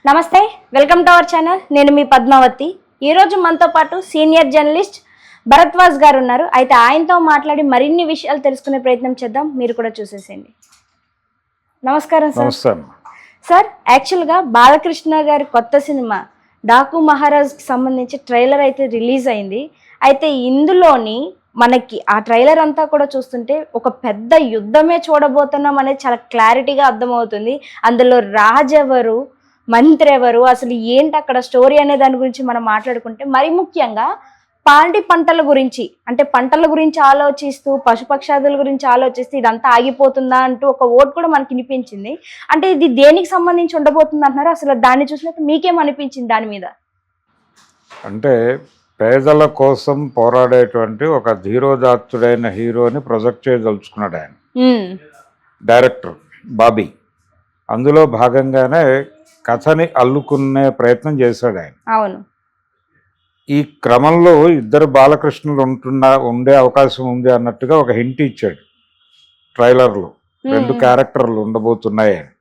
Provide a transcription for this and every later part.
నమస్తే, welcome to our channel. నేను మీ పద్మావతి. ఈరోజు మనతో పాటు సీనియర్ జర్నలిస్ట్ భరద్వాజ్ గారు ఉన్నారు. అయితే ఆయనతో మాట్లాడి మరిన్ని విషయాలు తెలుసుకునే ప్రయత్నం చేద్దాం. మీరు కూడా చూసేసేయండి. నమస్కారం సార్. సార్, యాక్చువల్గా బాలకృష్ణ గారి కొత్త సినిమా డాకు మహారాజ్కి సంబంధించి ట్రైలర్ అయితే రిలీజ్ అయింది. అయితే ఇందులోని మనకి ఆ ట్రైలర్ అంతా కూడా చూస్తుంటే ఒక పెద్ద యుద్ధమే చూడబోతున్నాం అనేది చాలా క్లారిటీగా అర్థమవుతుంది. అందులో రాజెవరు, మంత్రి ఎవరు, అసలు ఏంటి అక్కడ స్టోరీ అనే దాని గురించి మనం మాట్లాడుకుంటే, మరి ముఖ్యంగా పాడి పంటల గురించి, అంటే పంటల గురించి ఆలోచిస్తూ పశుపక్షాదుల గురించి ఆలోచిస్తూ ఇదంతా ఆగిపోతుందా అంటూ ఒక ఓట్ కూడా మనకి వినిపించింది. అంటే ఇది దేనికి సంబంధించి ఉండబోతుంది అంటున్నారు? అసలు దాన్ని చూసినట్టు మీకేమనిపించింది దాని మీద? అంటే పేదల కోసం పోరాడేటువంటి ఒక ధీరోదాత్తుడైన హీరోని ప్రొజెక్ట్ చేయదలుచుకున్నాడు ఆయన డైరెక్టర్ బాబీ. అందులో భాగంగానే కథని అల్లుకునే ప్రయత్నం చేశాడు ఆయన. అవును. ఈ క్రమంలో ఇద్దరు బాలకృష్ణులు ఉండే అవకాశం ఉంది అన్నట్టుగా ఒక హింట్ ఇచ్చాడు ట్రైలర్లో. 2 క్యారెక్టర్లు ఉండబోతున్నాయని.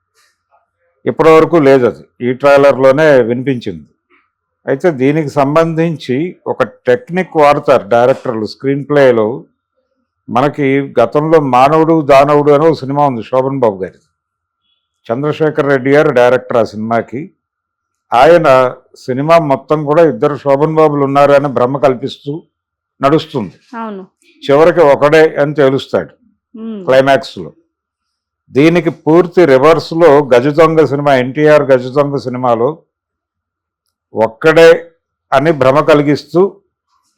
ఇప్పటి వరకు లేదు, అది ఈ ట్రైలర్లోనే వినిపించింది. అయితే దీనికి సంబంధించి ఒక టెక్నిక్ వాడతారు డైరెక్టర్లు స్క్రీన్ ప్లేలో. మనకి గతంలో మానవుడు దానవుడు అనే ఒక సినిమా ఉంది శోభన్ బాబు గారి. చంద్రశేఖర్ రెడ్డి గారు డైరెక్టర్ ఆ సినిమాకి. ఆయన సినిమా మొత్తం కూడా ఇద్దరు శోభన్ బాబులు ఉన్నారు అని భ్రమ కల్పిస్తూ నడుస్తుంది. చివరికి ఒకడే అని తెలుస్తాడు క్లైమాక్స్లో. దీనికి పూర్తి రివర్స్లో గజ దొంగ సినిమా, ఎన్టీఆర్ గజ దొంగ సినిమాలో ఒక్కడే అని భ్రమ కలిగిస్తూ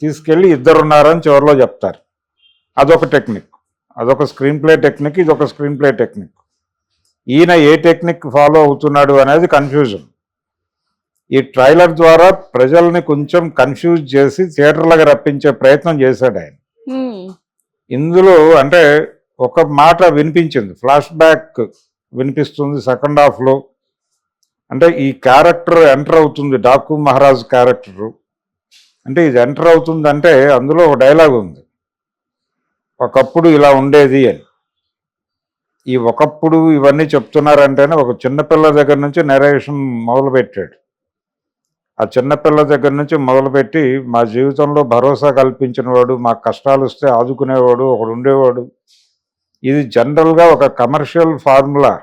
తీసుకెళ్ళి ఇద్దరున్నారని చివరిలో చెప్తారు. అదొక టెక్నిక్, అదొక స్క్రీన్ ప్లే టెక్నిక్, ఇదొక స్క్రీన్ ప్లే టెక్నిక్. ఈయన ఏ టెక్నిక్ ఫాలో అవుతున్నాడు అనేది కన్ఫ్యూజన్. ఈ ట్రైలర్ ద్వారా ప్రజల్ని కొంచెం కన్ఫ్యూజ్ చేసి థియేటర్లకు రప్పించే ప్రయత్నం చేశాడు ఆయన. ఇందులో అంటే ఒక మాట వినిపించింది, ఫ్లాష్ బ్యాక్ వినిపిస్తుంది సెకండ్ హాఫ్లో. అంటే ఈ క్యారెక్టర్ ఎంటర్ అవుతుంది, డాకు మహారాజ్ క్యారెక్టరు. అంటే ఇది ఎంటర్ అవుతుందంటే అందులో ఒక డైలాగ్ ఉంది, ఒకప్పుడు ఇలా ఉండేది అని. ఈ ఒకప్పుడు ఇవన్నీ చెప్తున్నారంటేనే ఒక చిన్నపిల్ల దగ్గర నుంచి నెరేషన్ మొదలుపెట్టాడు. ఆ చిన్నపిల్ల దగ్గర నుంచి మొదలుపెట్టి మా జీవితంలో భరోసా కల్పించినవాడు, మా కష్టాలు వస్తే ఆదుకునేవాడు ఒకడు ఉండేవాడు. ఇది జనరల్గా ఒక కమర్షియల్ ఫార్ములా.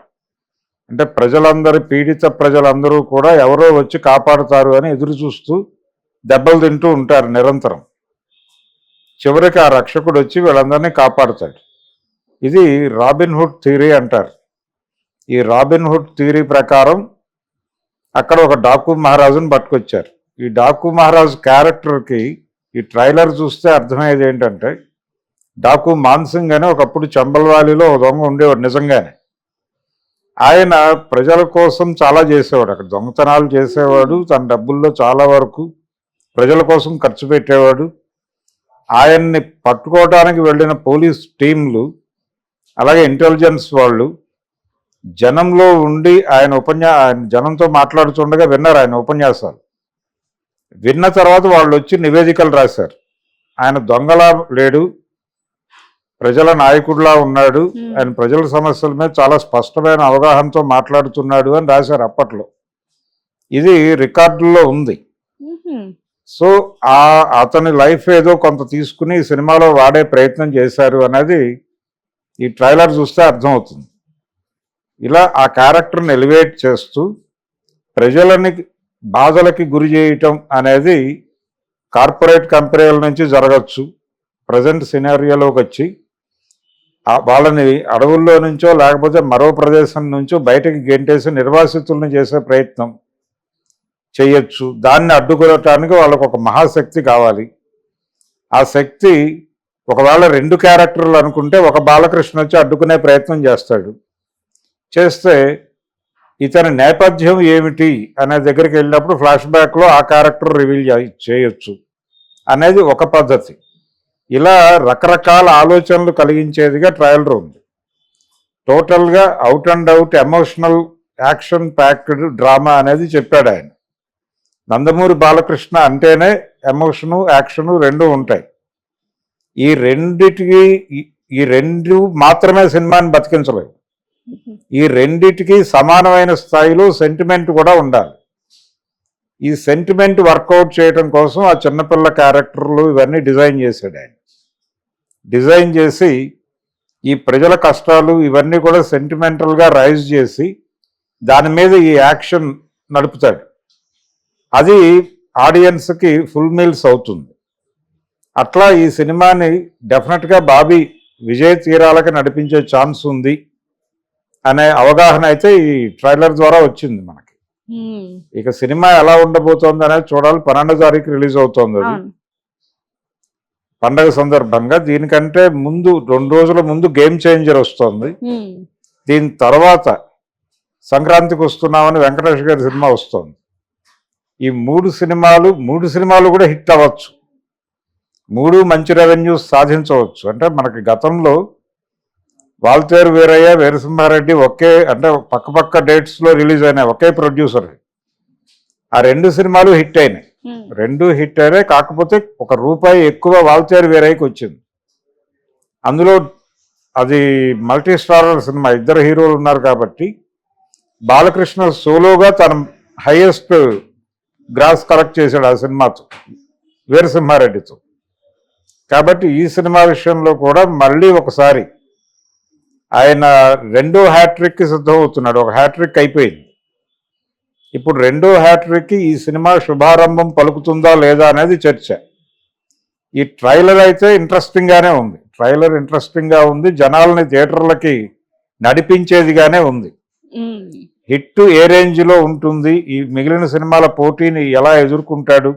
అంటే ప్రజలందరి పీడిత ప్రజలందరూ కూడా ఎవరో వచ్చి కాపాడుతారు అని ఎదురు చూస్తూ దెబ్బలు తింటూ ఉంటారు నిరంతరం. చివరికి ఆ రక్షకుడు వచ్చి వీళ్ళందరినీ కాపాడుతాడు. ఇది రాబిన్ హుడ్ థియరీ అంటారు. ఈ రాబిన్ హుడ్ థియరీ ప్రకారం అక్కడ ఒక డాకు మహారాజుని పట్టుకొచ్చారు. ఈ డాకు మహారాజు క్యారెక్టర్కి ఈ ట్రైలర్ చూస్తే అర్థమయ్యేది ఏంటంటే, డాకు మాన్సింగ్ అని ఒకప్పుడు చంబల్వాలిలో ఒక దొంగ ఉండేవాడు నిజంగానే. ఆయన ప్రజల కోసం చాలా చేసేవాడు, అక్కడ దొంగతనాలు చేసేవాడు, తన డబ్బుల్లో చాలా వరకు ప్రజల కోసం ఖర్చు పెట్టేవాడు. ఆయన్ని పట్టుకోవడానికి వెళ్ళిన పోలీస్ టీంలు అలాగే ఇంటెలిజెన్స్ వాళ్ళు జనంలో ఉండి ఆయన జనంతో మాట్లాడుతుండగా విన్నారు ఆయన ఉపన్యాసాలు. విన్న తర్వాత వాళ్ళు వచ్చి నివేదికలు రాశారు, ఆయన దొంగలా లేడు, ప్రజల నాయకుడిలా ఉన్నాడు, ఆయన ప్రజల సమస్యల మీద చాలా స్పష్టమైన అవగాహనతో మాట్లాడుతున్నాడు అని రాశారు అప్పట్లో. ఇది రికార్డుల్లో ఉంది. సో అతని లైఫ్ ఏదో కొంత తీసుకుని సినిమాలో వాడే ప్రయత్నం చేశారు అనేది ఈ ట్రైలర్ చూస్తే అర్థమవుతుంది. ఇలా ఆ క్యారెక్టర్ని ఎలివేట్ చేస్తూ ప్రజలని బాధలకి గురి చేయటం అనేది కార్పొరేట్ కంపెనీల నుంచి జరగచ్చు. ప్రజెంట్ సినారియోలోకి వచ్చి వాళ్ళని అడవుల్లో నుంచో లేకపోతే మరో ప్రదేశం నుంచో బయటకి గెంటేసి నిర్వాసితులను చేసే ప్రయత్నం చేయొచ్చు. దాన్ని అడ్డుకోవటానికి వాళ్ళకు ఒక మహాశక్తి కావాలి. ఆ శక్తి ఒకవేళ 2 క్యారెక్టర్లు అనుకుంటే ఒక బాలకృష్ణ వచ్చి అడ్డుకునే ప్రయత్నం చేస్తాడు. చేస్తే ఇతని నేపథ్యం ఏమిటి అనే దగ్గరికి వెళ్ళినప్పుడు ఫ్లాష్ బ్యాక్లో ఆ క్యారెక్టర్ రివీల్ చేయొచ్చు అనేది ఒక పద్ధతి. ఇలా రకరకాల ఆలోచనలు కలిగించేదిగా ట్రైలర్ ఉంది. టోటల్గా out and out emotional action packed drama అనేది చెప్పాడు ఆయన. నందమూరి బాలకృష్ణ అంటేనే ఎమోషను యాక్షను 2 ఉంటాయి. ఈ రెండు మాత్రమే సినిమాని బతికించలేదు. ఈ రెండిటికి సమానమైన స్థాయిలో సెంటిమెంట్ కూడా ఉండాలి. ఈ సెంటిమెంట్ వర్కౌట్ చేయడం కోసం ఆ చిన్నపిల్ల క్యారెక్టర్లు ఇవన్నీ డిజైన్ చేశాడు ఆయన. డిజైన్ చేసి ఈ ప్రజల కష్టాలు ఇవన్నీ కూడా సెంటిమెంటల్గా రైజ్ చేసి దాని మీద ఈ యాక్షన్ నడుపుతాడు. అది ఆడియన్స్కి ఫుల్ మీల్స్ అవుతుంది. అట్లా ఈ సినిమాని డెఫినెట్గా బాబీ విజయ తీరాలకి నడిపించే ఛాన్స్ ఉంది అనే అవగాహన అయితే ఈ ట్రైలర్ ద్వారా వచ్చింది మనకి. ఇక సినిమా ఎలా ఉండబోతోంది అనేది చూడాలి. 12వ తారీఖు రిలీజ్ అవుతోంది అది పండగ సందర్భంగా. దీనికంటే ముందు 2 రోజుల ముందు గేమ్ చేంజర్ వస్తుంది. దీని తర్వాత సంక్రాంతికి వస్తున్నామని వెంకటేష్ గారి సినిమా వస్తుంది. ఈ 3 సినిమాలు కూడా హిట్ అవ్వచ్చు. 3 మంచి రెవెన్యూస్ సాధించవచ్చు. అంటే మనకి గతంలో వాల్తేరు వీరయ్య, వీరసింహారెడ్డి అంటే పక్క డేట్స్లో రిలీజ్ అయినాయి, ఒకే ప్రొడ్యూసర్. ఆ 2 సినిమాలు హిట్ అయినాయి. 2 హిట్ అయినాయి. కాకపోతే ₹1 ఎక్కువ వాల్తేరు వీరయ్యకి వచ్చింది. అందులో అది మల్టీ స్టారర్ సినిమా, 2 హీరోలు ఉన్నారు కాబట్టి బాలకృష్ణ సోలోగా తన హైయెస్ట్ గ్రాస్ కలెక్ట్ చేశాడు ఆ సినిమాతో, వీరసింహారెడ్డితో. కాబట్టి ఈ సినిమా విషయంలో కూడా మళ్ళీ ఒకసారి ఆయన 2వ హ్యాట్రిక్కి సిద్ధమవుతున్నాడు. 1 హ్యాట్రిక్ అయిపోయింది. ఇప్పుడు 2వ హ్యాట్రిక్కి ఈ సినిమా శుభారంభం పలుకుతుందా లేదా అనేది చర్చ. ఈ ట్రైలర్ అయితే ఇంట్రెస్టింగ్గానే ఉంది. జనాల్ని థియేటర్లకి నడిపించేదిగానే ఉంది. హిట్ ఏ రేంజ్లో ఉంటుంది, ఈ మిగిలిన సినిమాల పోటీని ఎలా ఎదుర్కొంటాడు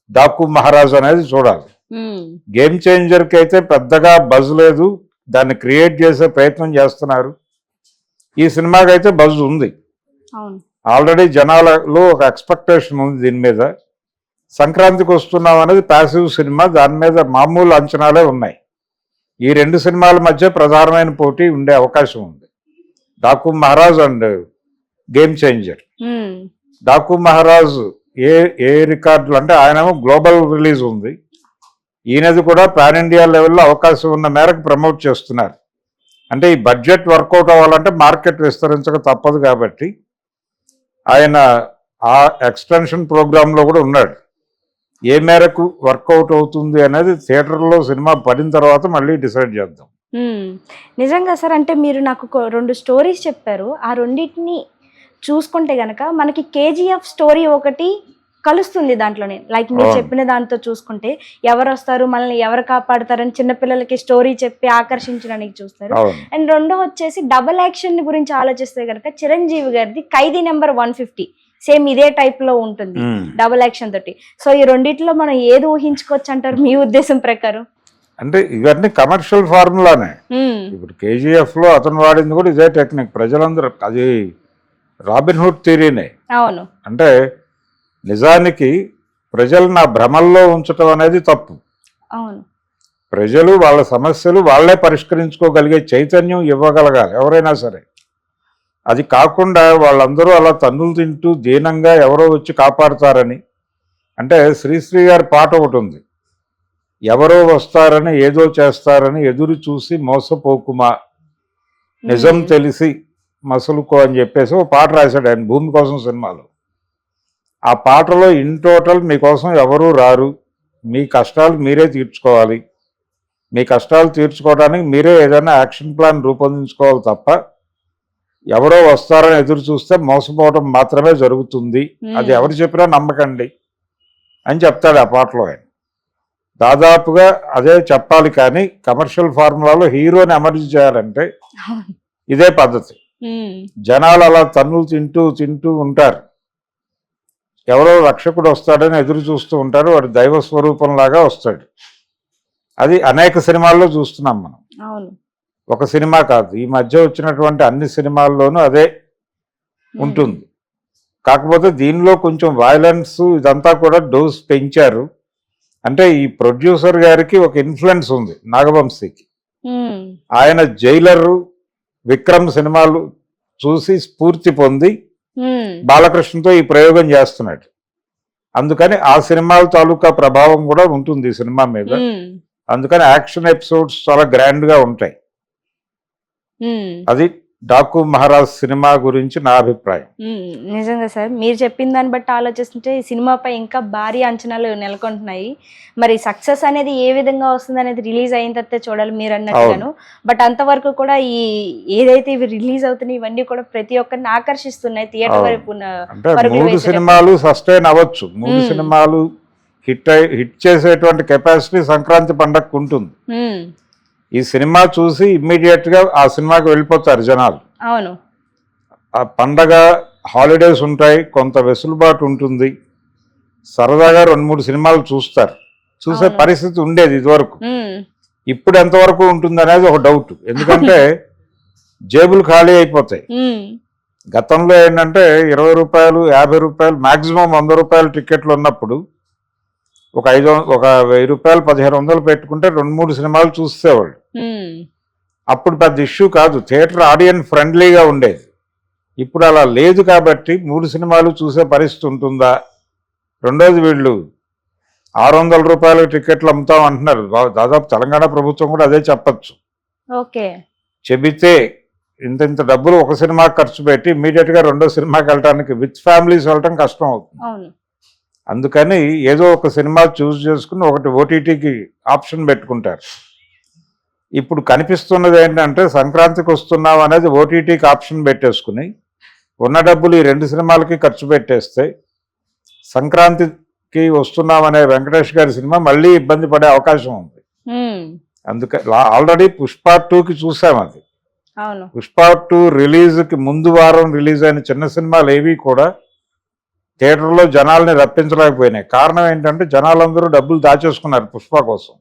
డాకు మహారాజ్ అనేది చూడాలి. గేమ్ చేంజర్కి అయితే పెద్దగా బజ్ లేదు. దాన్ని క్రియేట్ చేసే ప్రయత్నం చేస్తున్నారు. ఈ సినిమాకి అయితే బజ్ ఉంది. ఆల్రెడీ జనాలలో ఒక ఎక్స్పెక్టేషన్ ఉంది దీని మీద. సంక్రాంతికి వస్తున్నాం అనేది ప్యాసివ్ సినిమా, దాని మీద మామూలు అంచనాలే ఉన్నాయి. ఈ 2 సినిమాల మధ్య ప్రధానమైన పోటీ ఉండే అవకాశం ఉంది. Daaku Maharaaj and game changer. Daaku Maharaaj ఏ రికార్డులు అంటే ఆయనేమో గ్లోబల్ రిలీజ్ ఉంది. ఈయనది కూడా పాన్ ఇండియా లెవెల్లో అవకాశం ఉన్న మేరకు ప్రమోట్ చేస్తున్నారు. అంటే ఈ బడ్జెట్ వర్కౌట్ అవ్వాలంటే మార్కెట్ విస్తరించక తప్పదు కాబట్టి ఆయన ఆ ఎక్స్టెన్షన్ ప్రోగ్రాంలో కూడా ఉన్నాడు. ఏ మేరకు వర్కౌట్ అవుతుంది అనేది థియేటర్లో సినిమా పడిన తర్వాత మళ్ళీ డిసైడ్ చేద్దాం. నిజంగా సార్, అంటే మీరు నాకు 2 స్టోరీస్ చెప్పారు. ఆ రెండింటిని చూసుకుంటే గనక మనకి KGF స్టోరీ ఒకటి కలుస్తుంది దాంట్లోనే. లైక్ మీరు చెప్పిన దాంతో చూసుకుంటే ఎవరు వస్తారు, మనల్ని ఎవరు కాపాడుతారని చిన్నపిల్లలకి స్టోరీ చెప్పి ఆకర్షించడానికి చూస్తారు. అండ్ 2 వచ్చేసి డబుల్ యాక్షన్ గురించి ఆలోచిస్తే కనుక చిరంజీవి గారిది ఖైదీ నెంబర్ 150 సేమ్ ఇదే టైప్ లో ఉంటుంది, డబుల్ యాక్షన్ తోటి. సో ఈ రెండిట్లో మనం ఏది ఊహించుకోవచ్చు అంటారు మీ ఉద్దేశం ప్రకారం? అంటే ఇవన్నీ కమర్షియల్ ఫార్ములానే. ఇప్పుడు KGF లో అతను వాడింది కూడా ఇదే టెక్నిక్. ప్రజలందరూ అది రాబిన్హుడ్ థియరీనే. అవును. అంటే నిజానికి ప్రజలను ఆ భ్రమల్లో ఉంచటం అనేది తప్పు. అవును. ప్రజలు వాళ్ళ సమస్యలు వాళ్ళే పరిష్కరించుకోగలిగే చైతన్యం ఇవ్వగలగాలి ఎవరైనా సరే. అది కాకుండా వాళ్ళందరూ అలా తన్నులు తింటూ దీనంగా ఎవరో వచ్చి కాపాడుతారని. అంటే శ్రీశ్రీ గారి పాట ఒకటి ఉంది, ఎవరో వస్తారని ఏదో చేస్తారని ఎదురు చూసి మోసపోకుమా నిజం తెలిసి మసలుకో అని చెప్పేసి ఒక పాట రాశాడు ఆయన భూమి కోసం సినిమాలో. ఆ పాటలో ఇన్ టోటల్ మీకోసం ఎవరూ రారు, మీ కష్టాలు మీరే తీర్చుకోవాలి, మీ కష్టాలు తీర్చుకోవడానికి మీరే ఏదైనా యాక్షన్ ప్లాన్ రూపొందించుకోవాలి తప్ప ఎవరో వస్తారని ఎదురు చూస్తే మోసపోవడం మాత్రమే జరుగుతుంది, అది ఎవరు చెప్పినా నమ్మకండి అని చెప్తాడు ఆ పాటలో ఆయన. దాదాపుగా అదే చెప్పాలి. కానీ కమర్షియల్ ఫార్ములాలో హీరోని ఎమర్జీ చేయాలంటే ఇదే పద్ధతి. జనాలు అలా తన్నులు తింటూ తింటూ ఉంటారు, ఎవరో రక్షకుడు వస్తాడని ఎదురు చూస్తూ ఉంటారు, వాడు దైవ స్వరూపంలాగా వస్తాడు. అది అనేక సినిమాల్లో చూస్తున్నాం మనం. ఒక సినిమా కాదు, ఈ మధ్య వచ్చినటువంటి అన్ని సినిమాల్లోనూ అదే ఉంటుంది. కాకపోతే దీనిలో కొంచెం వైలెన్స్ ఇదంతా కూడా డోస్ పెంచారు. అంటే ఈ ప్రొడ్యూసర్ గారికి ఒక ఇన్ఫ్లుయెన్స్ ఉంది నాగవంశీకి. ఆయన జైలరు, విక్రమ్ సినిమాలు చూసి స్ఫూర్తి పొంది బాలకృష్ణతో ఈ ప్రయోగం చేస్తున్నాడు. అందుకని ఆ సినిమాల తాలూకా ప్రభావం కూడా ఉంటుంది ఈ సినిమా మీద. అందుకని యాక్షన్ ఎపిసోడ్స్ చాలా గ్రాండ్ గా ఉంటాయి. అది డాకు మహారాజ్ సినిమా గురించి నా అభిప్రాయం. నిజంగా సార్, మీరు చెప్పిన దాన్ని బట్టి ఆలోచిస్తుంటే ఈ సినిమాపై ఇంకా భారీ అంచనాలు నెలకొంటున్నాయి. మరి సక్సెస్ అనేది ఏ విధంగా వస్తుంది అనేది రిలీజ్ అయిన తర్వాత చూడాలి మీరు అన్నట్టుగాను. బట్ అంతవరకు కూడా ఈ ఏదైతే ఇవి రిలీజ్ అవుతున్నాయి ఇవన్నీ కూడా ప్రతి ఒక్కరిని ఆకర్షిస్తున్నాయి థియేటర్ వైపు. అంటే 3 సినిమాలు సస్టైన్ అవ్వచ్చు, 3 సినిమాలు హిట్ చేసేటువంటి కెపాసిటీ సంక్రాంతి పండగకు ఉంటుంది. ఈ సినిమా చూసి ఇమ్మీడియట్ గా ఆ సినిమాకి వెళ్ళిపోతారు జనాలు. అవును, ఆ పండగ హాలిడేస్ ఉంటాయి, కొంత వెసులుబాటు ఉంటుంది, సరదాగా 2-3 సినిమాలు చూస్తారు. చూసే పరిస్థితి ఉండేది ఇదివరకు. ఇప్పుడు ఎంతవరకు ఉంటుంది అనేది ఒక డౌట్. ఎందుకంటే జేబులు ఖాళీ అయిపోతాయి. గతంలో ఏంటంటే 20 రూపాయలు 50 రూపాయలు మాక్సిమం 100 రూపాయల టికెట్లు ఉన్నప్పుడు ఒక 1000 రూపాయలు 1500 పెట్టుకుంటే 2-3 సినిమాలు చూసేవాళ్ళు. అప్పుడు పెద్ద ఇష్యూ కాదు, థియేటర్ ఆడియన్స్ ఫ్రెండ్లీగా ఉండేది. ఇప్పుడు అలా లేదు కాబట్టి 3 సినిమాలు చూసే పరిస్థితి ఉంటుందా? రెండోది వీళ్ళు 600 రూపాయల టికెట్లు అమ్ముతాం అంటున్నారు. దాదాపు తెలంగాణ ప్రభుత్వం కూడా అదే చెప్పచ్చు. చెబితే ఇంత డబ్బులు ఒక సినిమాకి ఖర్చు పెట్టి ఇమ్మీడియట్ గా రెండో సినిమాకి వెళ్ళడానికి విత్ ఫ్యామిలీస్ వెళ్ళటం కష్టం అవుతుంది. అందుకని ఏదో ఒక సినిమా చూస్ చేసుకుని ఒకటి ఓటీటీకి ఆప్షన్ పెట్టుకుంటారు. ఇప్పుడు కనిపిస్తున్నది ఏంటంటే సంక్రాంతికి వస్తున్నాం అనేది ఓటీటీకి ఆప్షన్ పెట్టేసుకుని ఉన్న డబ్బులు ఈ 2 సినిమాలకి ఖర్చు పెట్టేస్తే సంక్రాంతికి వస్తున్నాం అనే వెంకటేష్ గారి సినిమా మళ్ళీ ఇబ్బంది పడే అవకాశం ఉంది. అందుకని ఆల్రెడీ పుష్ప 2కి చూసాం. అది పుష్ప 2 రిలీజ్కి ముందు వారం రిలీజ్ అయిన చిన్న సినిమాలు ఏవి కూడా థియేటర్లో జనాల్ని రప్పించలేకపోయినాయి. కారణం ఏంటంటే జనాలందరూ డబ్బులు దాచేసుకున్నారు పుష్ప కోసం.